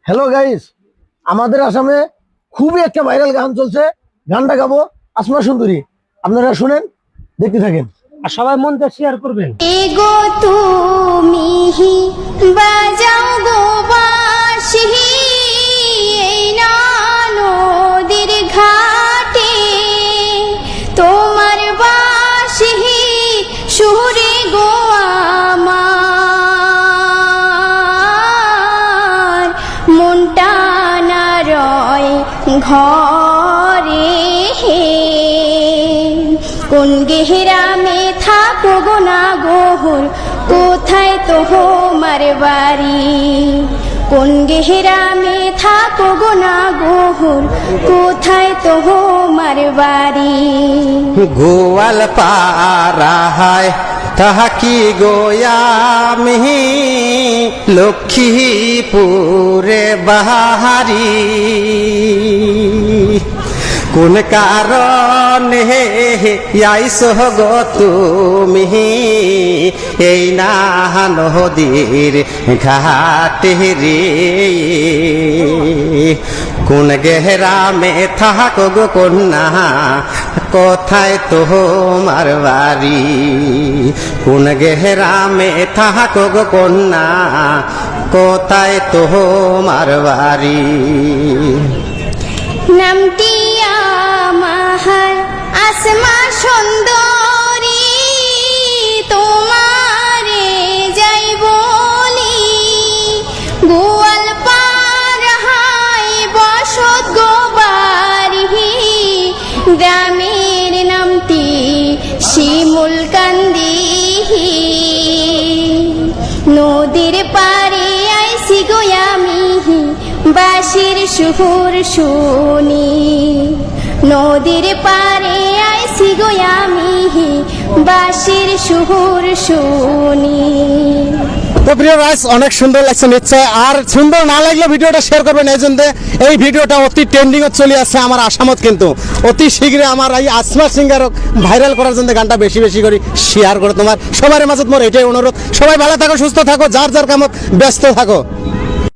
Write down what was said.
Hello guys, আমাদের আসামে খুবই একটা ভাইরাল গান চলছে। গানটা গাবো আসমা সুন্দরী, আপনারা শুনেন, দেখতে থাকেন আর সবাই মনটা শেয়ার করবেন। এগো তুমি বাজাও গো বাঁশি এই না নদীর ঘাটে, তোমার বাঁশি সুরে গো আমার মনটা না রয় ঘরে। কোন গেহরামে থাকো গো না গোহর, কোথায় তোমার বাড়ি? কোন গেহরামে থাকো গো না গোহর, কোথায় তোমার বাড়ি? গোয়াল পাড়ায় তাহাকি গোয়ামি লক্ষ্মীপুরে বাহারি। কোন কারণে আইসো গো তুমি এই না নদীর ঘাটে রে? কোন গেহরামে থাকো গো কন্যা, কোথায় তোমার বাড়ি? কোন গেহরামে থাকো গো কন্যা, কোথায় তোমার বাড়ি? নামটি আমার আসমা সুন্দরী, তোমারে যাই বলি গোয়াল পাড়ায় বসত গো বাড়ি। গ্রামের নামটি শিমুল কান্দি, নদীর পাড়ে আইসি গো আমি বাঁশির সুর শুনি। নদীর পাড়ে আইসি গো আমি বাঁশির সুর শুনি। তো প্রিয় গাইস, অনেক সুন্দর লাগছে নিশ্চয়। আর সুন্দর না লাগলে ভিডিওটা শেয়ার করবেন। এই জন্য এই ভিডিওটা অতি ট্রেন্ডিং চলে আসছে আমার আসামত, কিন্তু অতি শীঘ্রই আমার এই আসমা সিঙ্গারক ভাইরাল করার জন্য গানটা বেশি বেশি করে শেয়ার করে তোমার সবার মাঝে মোর এটাই অনুরোধ। সবাই ভালো থাকো, সুস্থ থাকো, যার যার কামত ব্যস্ত থাকো।